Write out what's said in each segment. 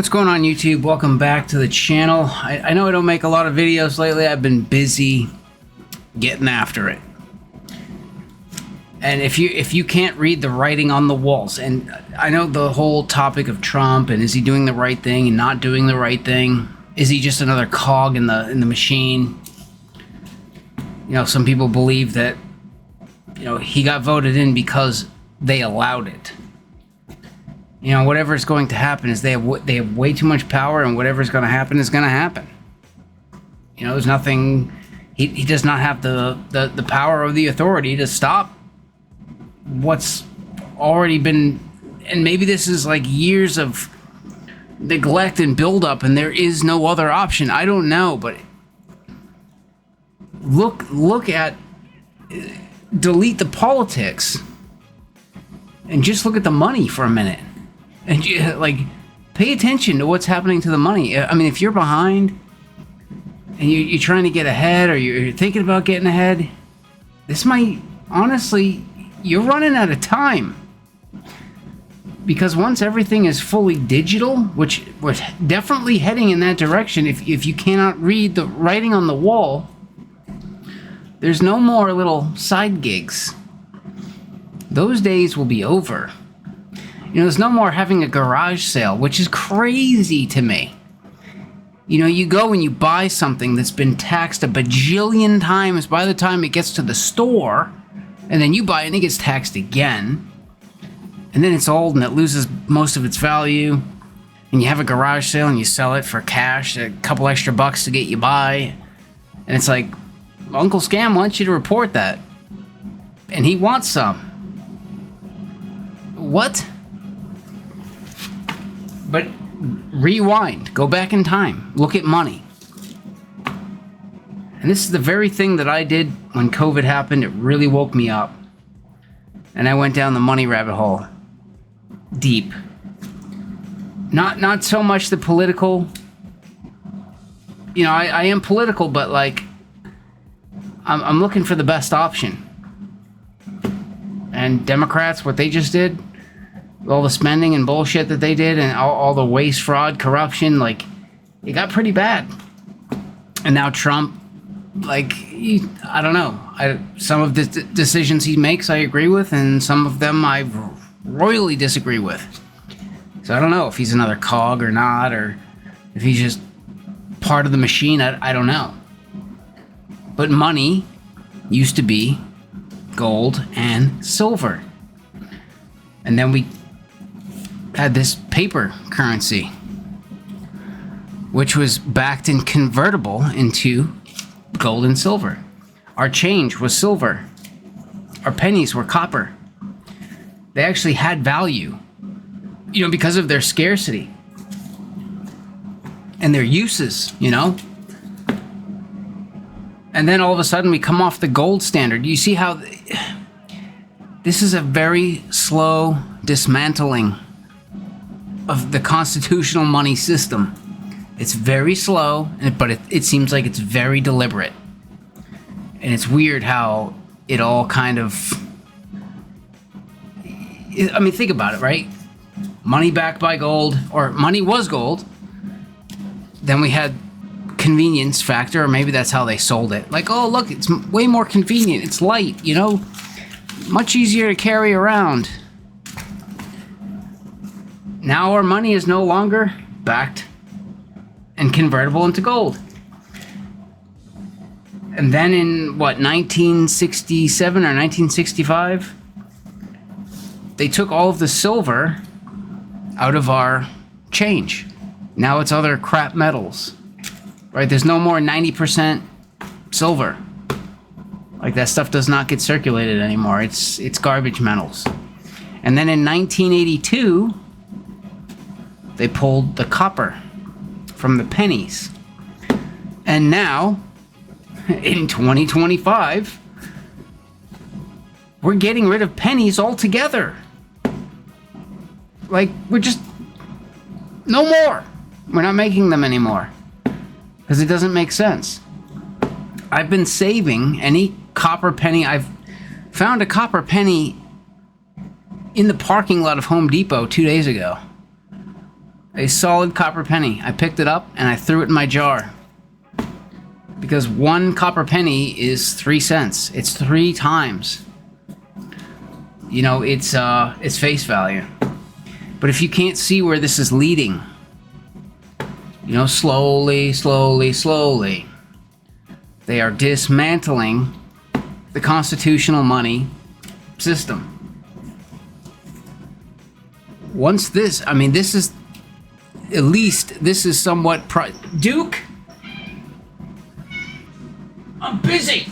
What's going on, YouTube? Welcome back to the channel. I know I don't make a lot of videos lately. I've been busy getting after it. And if you can't read the writing on the walls, and I know the whole topic of Trump and is he doing the right thing and not doing the right thing? Is he just another cog in the machine? You know, some people believe that, you know, he got voted in because they allowed it. You know, whatever is going to happen is they have way too much power, and whatever is going to happen is going to happen. You know, there's nothing. He does not have the power or the authority to stop what's already been. And maybe this is like years of neglect and buildup, and there is no other option. I don't know, but look at, delete the politics and just look at the money for a minute. And like, pay attention to what's happening to the money. I mean, if you're behind and you're trying to get ahead, or you're thinking about getting ahead, this might, honestly, you're running out of time. Because once everything is fully digital, which we're definitely heading in that direction, if you cannot read the writing on the wall, there's no more little side gigs. Those days will be over. You know, there's no more having a garage sale, which is crazy to me. You know, you go and you buy something that's been taxed a bajillion times by the time it gets to the store, and then you buy it and it gets taxed again. And then it's old and it loses most of its value. And you have a garage sale and you sell it for cash, a couple extra bucks to get you by. And it's like, Uncle Scam wants you to report that. And he wants some. What? But rewind, go back in time, look at money. And this is the very thing that I did when COVID happened. It really woke me up. And I went down the money rabbit hole. Deep. Not so much the political. You know, I am political, but like, I'm looking for the best option. And Democrats, what they just did, all the spending and bullshit that they did, and all the waste, fraud, corruption, like, it got pretty bad. And now Trump, like, I don't know. Some of the decisions he makes I agree with, and some of them I royally disagree with. So I don't know if he's another cog or not, or if he's just part of the machine. I don't know. But money used to be gold and silver. And then we had this paper currency, which was backed and convertible into gold and silver. Our change was silver. Our pennies were copper. They actually had value, you know, because of their scarcity and their uses, you know. And then all of a sudden we come off the gold standard. You see how this is a very slow dismantling of the constitutional money system. It's very slow, but it seems like it's very deliberate. And it's weird how it all kind of, I mean, think about it, right? Money backed by gold, or money was gold. Then we had convenience factor, or maybe that's how they sold it. Like, oh, look, it's way more convenient. It's light, you know, much easier to carry around. Now our money is no longer backed and convertible into gold. And then in, what, 1967 or 1965, they took all of the silver out of our change. Now it's other crap metals, right? There's no more 90% silver. Like, that stuff does not get circulated anymore. It's garbage metals. And then in 1982, they pulled the copper from the pennies. And now, in 2025, we're getting rid of pennies altogether. Like, we're just, no more. We're not making them anymore. Because it doesn't make sense. I've been saving any copper penny. I've found a copper penny in the parking lot of Home Depot 2 days ago. A solid copper penny. I picked it up and I threw it in my jar. Because one copper penny is 3 cents. It's 3 times. You know, it's face value. But if you can't see where this is leading, you know, slowly, slowly, slowly, they are dismantling the constitutional money system. Once this, I mean, this is, at least, this is somewhat Duke? I'm busy!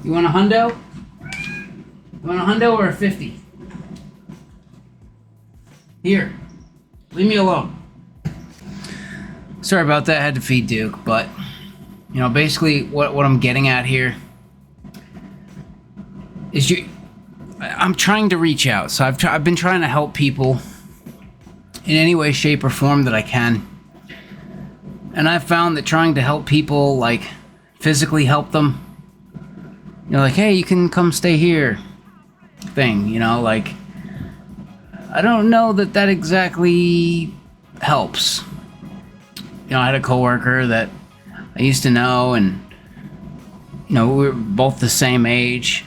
You want a hundo? You want a hundo or a 50? Here. Leave me alone. Sorry about that, I had to feed Duke, but, you know, basically what I'm getting at here is I'm trying to reach out. So I've been trying to help people in any way, shape, or form that I can. And I've found that trying to help people, like, physically help them, you know, like, hey, you can come stay here thing, you know, like, I don't know that exactly helps. You know, I had a coworker that I used to know, and, you know, we were both the same age,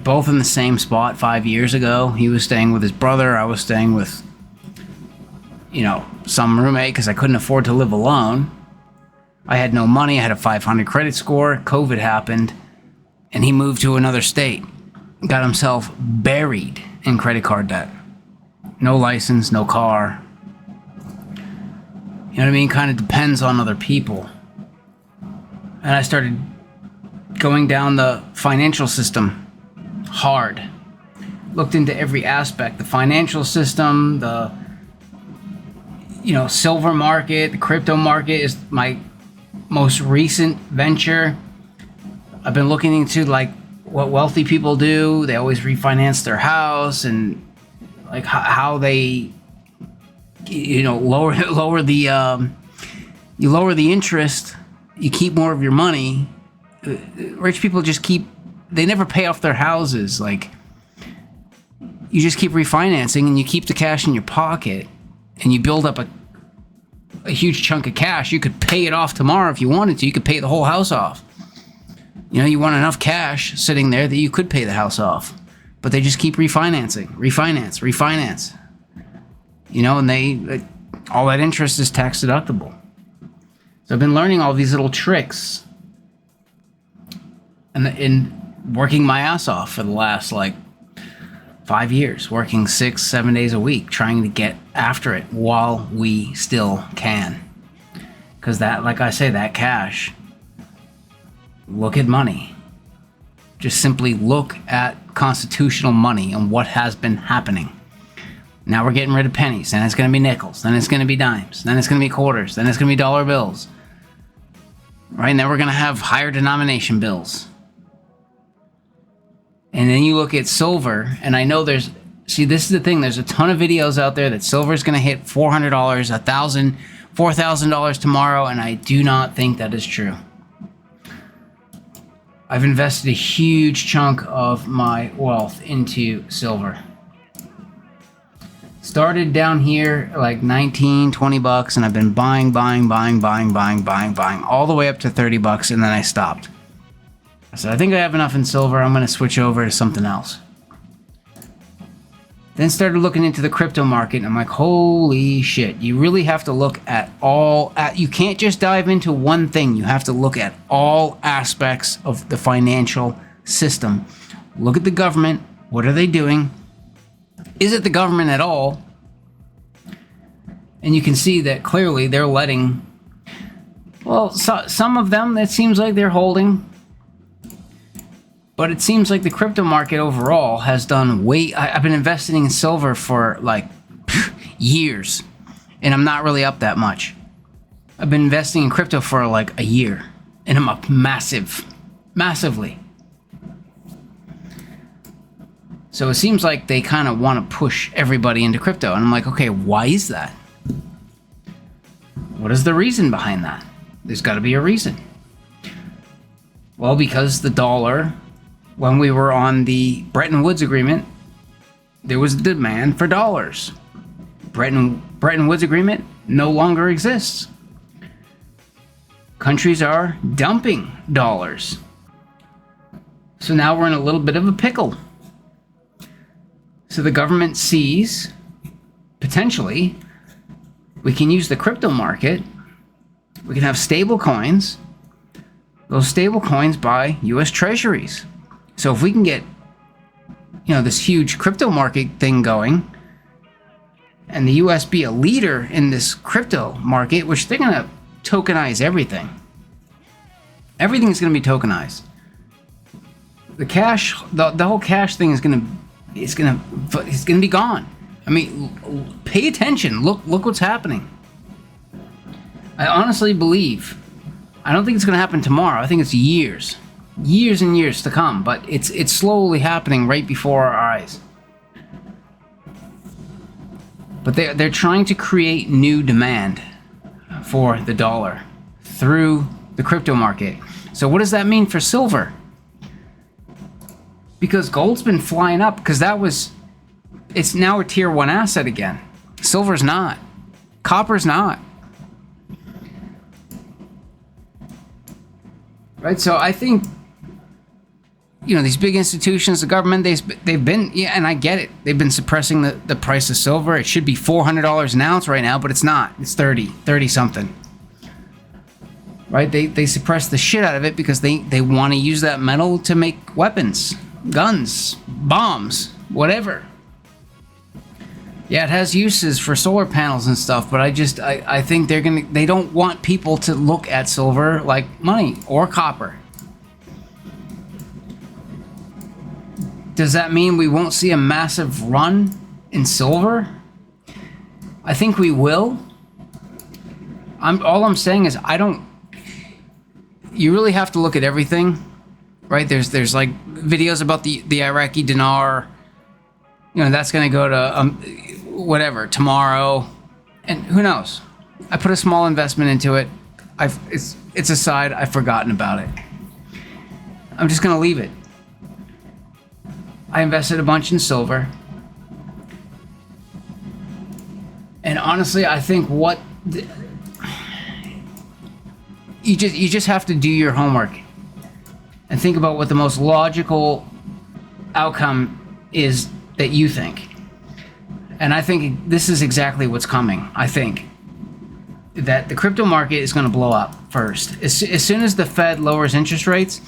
both in the same spot 5 years ago. He was staying with his brother. I was staying with, you know, some roommate because I couldn't afford to live alone. I had no money. I had a 500 credit score. COVID happened, and he moved to another state. Got himself buried in credit card debt. No license, no car. You know what I mean? Kind of depends on other people. And I started going down the financial system hard. Looked into every aspect. The financial system, the, you know, silver market, the crypto market is my most recent venture. I've been looking into, like, what wealthy people do. They always refinance their house, and like how they, you know, lower the you lower the interest, you keep more of your money. Rich people just they never pay off their houses. Like, you just keep refinancing and you keep the cash in your pocket, and you build up a huge chunk of cash. You could pay it off tomorrow if you wanted to. You could pay the whole house off. You know, you want enough cash sitting there that you could pay the house off. But they just keep refinancing, refinance. You know, and all that interest is tax deductible. So I've been learning all these little tricks and working my ass off for the last, like, 5 years, working 6-7 days a week, trying to get after it while we still can. Because that, like I say, that cash, look at money. Just simply look at constitutional money and what has been happening. Now we're getting rid of pennies, then it's going to be nickels, then it's going to be dimes, then it's going to be quarters, then it's going to be dollar bills. Right? And then we're going to have higher denomination bills. And then you look at silver, and I know this is the thing, there's a ton of videos out there that silver is going to hit $400, $1,000, $4,000 tomorrow, and I do not think that is true. I've invested a huge chunk of my wealth into silver. Started down here like 19, 20 bucks, and I've been buying all the way up to 30 bucks, and then I stopped. I said, I think I have enough in silver. I'm going to switch over to something else. Then started looking into the crypto market, and I'm like, holy shit, you really have to look at you can't just dive into one thing. You have to look at all aspects of the financial system. Look at the government. What are they doing? Is it the government at all? And you can see that clearly they're letting, well, some of them, it seems like they're holding. But it seems like the crypto market overall has done I've been investing in silver for like years, and I'm not really up that much. I've been investing in crypto for like a year, and I'm up massively. So it seems like they kind of want to push everybody into crypto, and I'm like, okay, why is that? What is the reason behind that? There's got to be a reason. Well, because the dollar, when we were on the Bretton Woods agreement, there was a demand for dollars. Bretton Woods Agreement no longer exists. Countries are dumping dollars. So now we're in a little bit of a pickle. So the government sees, potentially, we can use the crypto market. We can have stable coins. Those stable coins buy US treasuries. So if we can get, this huge crypto market thing going, and the US be a leader in this crypto market, which they're going to tokenize everything. Everything's going to be tokenized. The cash, the whole cash thing is going to be gone. I mean, pay attention. Look what's happening. I honestly believe, I don't think it's going to happen tomorrow. I think it's years and years to come, but it's slowly happening right before our eyes. But they're trying to create new demand for the dollar through the crypto market. So what does that mean for silver? Because gold's been flying up, because it's now a tier 1 asset again. Silver's not. Copper's not. Right? So I think, these big institutions, the government, they've been, and I get it. They've been suppressing the price of silver. It should be $400 an ounce right now, but it's not. It's 30 something. Right? They suppress the shit out of it because they want to use that metal to make weapons, guns, bombs, whatever. Yeah, it has uses for solar panels and stuff, but I think they don't want people to look at silver like money or copper. Does that mean we won't see a massive run in silver? I think we will. All I'm saying is you really have to look at everything, right? There's like videos about the Iraqi dinar. That's going to go to whatever tomorrow, and who knows? I put a small investment into it. It's aside. I've forgotten about it. I'm just going to leave it. I invested a bunch in silver, and honestly, I think you just have to do your homework and think about what the most logical outcome is that you think. And I think this is exactly what's coming. I think that the crypto market is going to blow up first. As soon as the Fed lowers interest rates,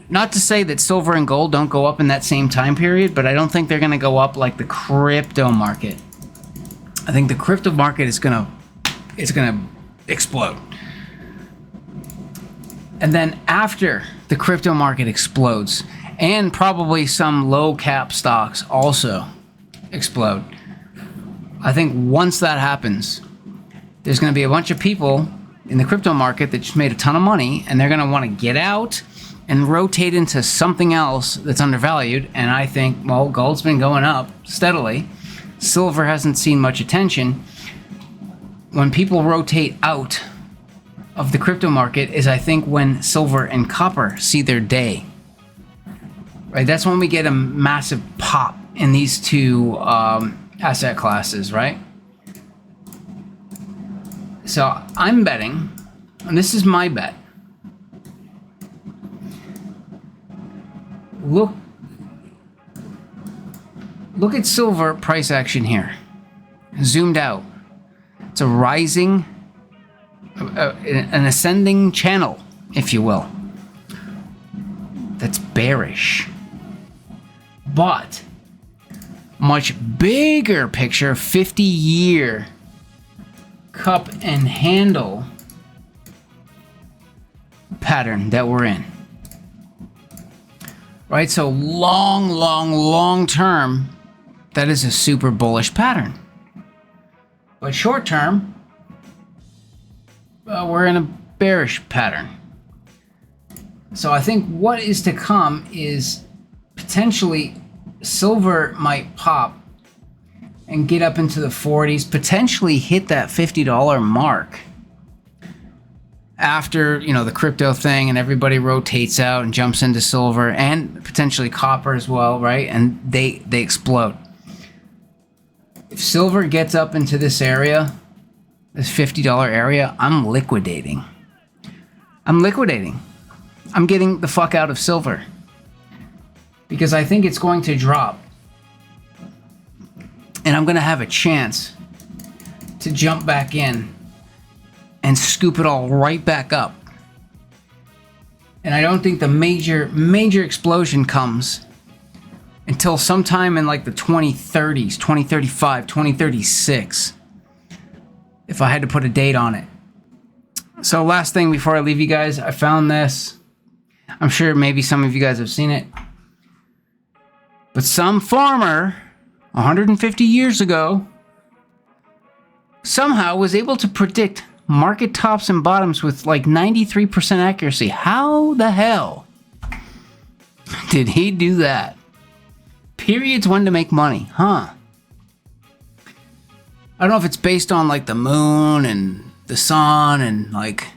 not to say that silver and gold don't go up in that same time period, but I don't think they're going to go up like the crypto market. I think the crypto market is going to explode. And then after the crypto market explodes, and probably some low cap stocks also explode, I think once that happens, there's going to be a bunch of people in the crypto market that just made a ton of money, and they're going to want to get out and rotate into something else that's undervalued. And I think, well, gold's been going up steadily. Silver hasn't seen much attention. When people rotate out of the crypto market is, I think, when silver and copper see their day. Right? That's when we get a massive pop in these two asset classes, right? So I'm betting, and this is my bet. Look at silver price action here. Zoomed out. It's a rising, an ascending channel, if you will. That's bearish. But much bigger picture, 50-year cup and handle pattern that we're in. Right? So long term, that is a super bullish pattern. But short term, we're in a bearish pattern. So I think what is to come is potentially silver might pop and get up into the 40s, potentially hit that $50 mark after, the crypto thing and everybody rotates out and jumps into silver and potentially copper as well, right? And they explode. If silver gets up into this area, this $50 area, I'm liquidating. I'm getting the fuck out of silver. Because I think it's going to drop. And I'm going to have a chance to jump back in and scoop it all right back up. And I don't think the major explosion comes until sometime in like the 2030s, 2035, 2036. If I had to put a date on it. So last thing before I leave you guys, I found this. I'm sure maybe some of you guys have seen it. But some farmer 150 years ago somehow was able to predict market tops and bottoms with like 93% accuracy. How the hell did he do that? Periods when to make money, huh? I don't know if it's based on like the moon and the sun and like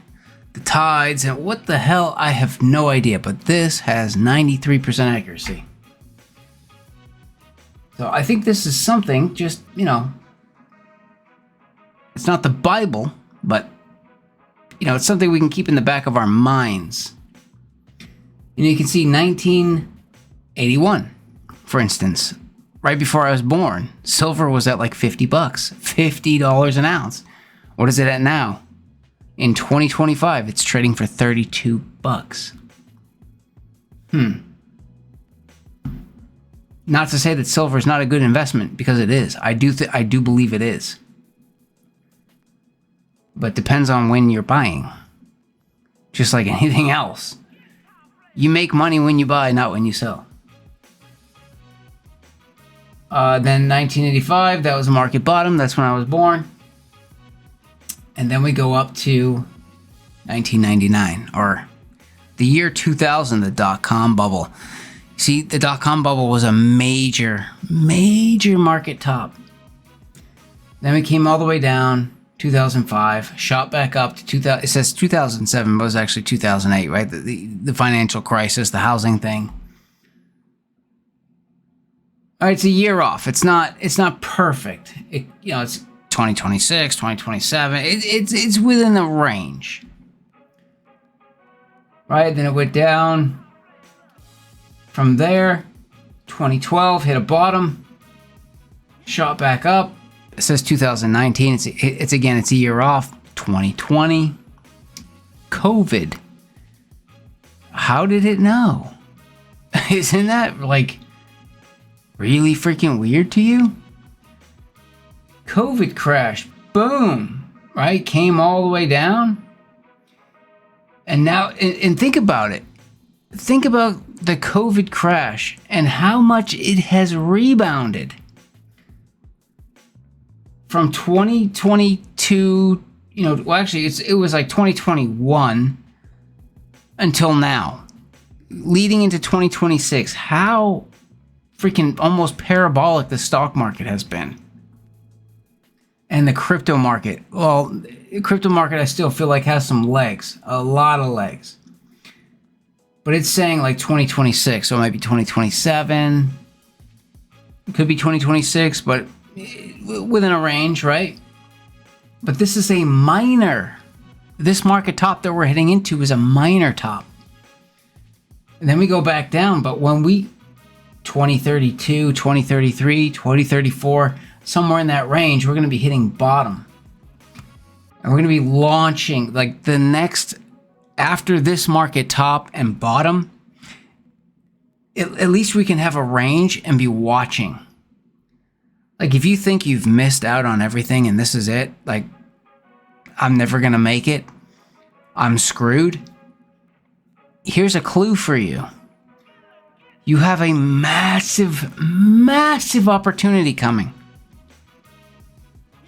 the tides and what the hell, I have no idea, but this has 93% accuracy. So I think this is something just, you know, it's not the Bible, but, you know, it's something we can keep in the back of our minds. And you can see 1981, for instance, right before I was born, silver was at like $50, $50 an ounce. What is it at now? In 2025, it's trading for $32. Not to say that silver is not a good investment, because it is. I do believe it is. But depends on when you're buying. Just like anything else. You make money when you buy, not when you sell. Then 1985, that was a market bottom. That's when I was born. And then we go up to 1999, or the year 2000, the dot-com bubble. See, the dot-com bubble was a major market top. Then we came all the way down, 2005, shot back up to 2000. It says 2007, but it was actually 2008, right? The financial crisis, the housing thing. All right, it's a year off. It's not perfect. It's 2026, 2027. It's within the range. Right? Then it went down. From there, 2012 hit a bottom. Shot back up. It says 2019. It's again, it's a year off. 2020. COVID. How did it know? Isn't that like really freaking weird to you? COVID crash, boom, right? Came all the way down. And now, and think about it. Think about the COVID crash and how much it has rebounded. From 2022, actually, it was like 2021 until now. Leading into 2026, how freaking almost parabolic the stock market has been. And the crypto market. Well, the crypto market I still feel like has some legs. A lot of legs. But it's saying like 2026, so it might be 2027. It could be 2026, but within a range, right? But this is a minor. This market top that we're heading into is a minor top. And then we go back down, but when 2032, 2033, 2034, somewhere in that range, we're going to be hitting bottom. And we're going to be launching like the next, after this market top and bottom, at least we can have a range and be watching. Like if you think you've missed out on everything and this is it, like I'm never going to make it, I'm screwed. Here's a clue for you. You have a massive opportunity coming.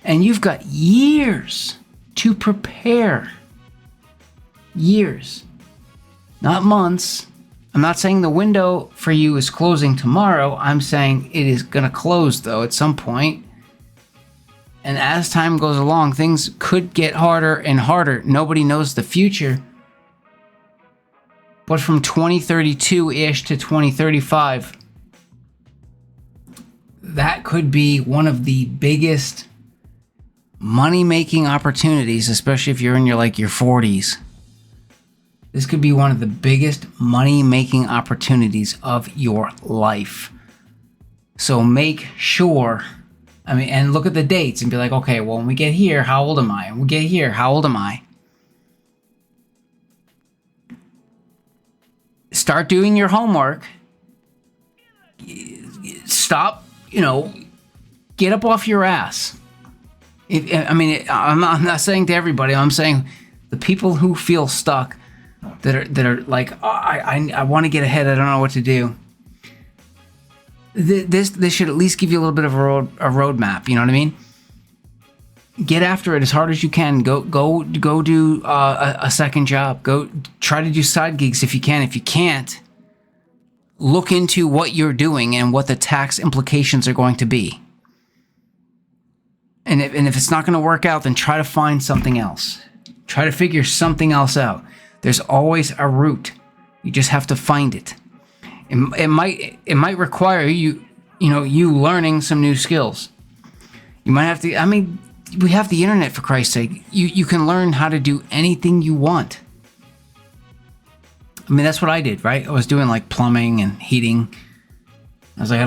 And you've got years to prepare. Years. Not months. I'm not saying the window for you is closing tomorrow. I'm saying it is going to close, though, at some point. And as time goes along, things could get harder and harder. Nobody knows the future. But from 2032-ish to 2035, that could be one of the biggest money-making opportunities, especially if you're in your 40s. This could be one of the biggest money-making opportunities of your life. So make sure, and look at the dates and be like, okay, well, when we get here, how old am I? When we get here, how old am I? Start doing your homework. Stop, get up off your ass. I'm not saying to everybody. I'm saying the people who feel stuck, that are like, oh, I want to get ahead. I don't know what to do. This should at least give you a little bit of a roadmap. You know what I mean? Get after it as hard as you can. Go do a second job. Go try to do side gigs if you can. If you can't, look into what you're doing and what the tax implications are going to be. And if it's not going to work out, then try to find something else. Try to figure something else out. There's always a route. You just have to find it. It might require you learning some new skills. You might have to. We have the internet, for Christ's sake. You can learn how to do anything you want. That's what I did, right? I was doing like plumbing and heating. I was like, I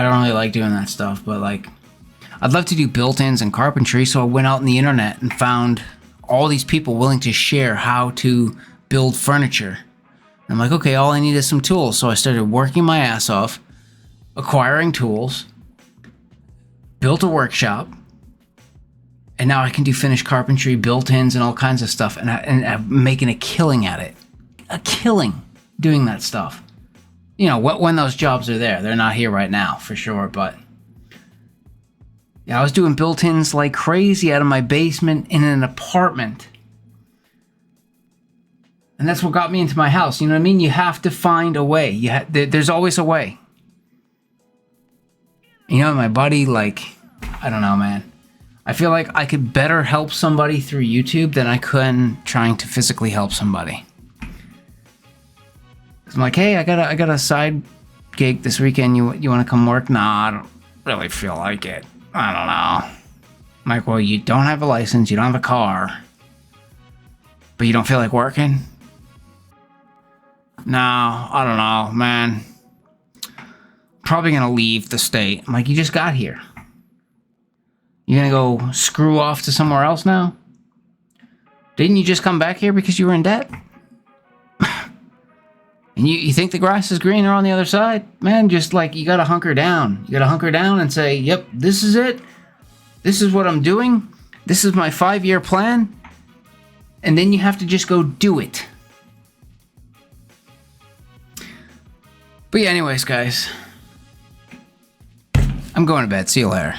don't really like doing that stuff, but like, I'd love to do built-ins and carpentry. So I went out on the internet and found all these people willing to share how to build furniture. And I'm like, okay, all I need is some tools. So I started working my ass off, acquiring tools, built a workshop, and now I can do finished carpentry, built-ins, and all kinds of stuff. And I'm making a killing at it. A killing doing that stuff. When those jobs are there. They're not here right now, for sure, but yeah, I was doing built-ins like crazy out of my basement in an apartment. And that's what got me into my house. You know what I mean? You have to find a way. There's always a way. My buddy, I don't know, man. I feel like I could better help somebody through YouTube than I could trying to physically help somebody. I'm like, hey, I got a side gig this weekend. You want to come work? Nah, I don't really feel like it. I don't know. I'm like, well, you don't have a license, you don't have a car, but you don't feel like working? No, I don't know, man. Probably gonna leave the state. I'm like, you just got here. You gonna go screw off to somewhere else now? Didn't you just come back here because you were in debt? And you think the grass is greener on the other side? Man, just you gotta hunker down. You gotta hunker down and say, yep, this is it. This is what I'm doing. This is my 5-year plan. And then you have to just go do it. But yeah, anyways, guys. I'm going to bed. See you later.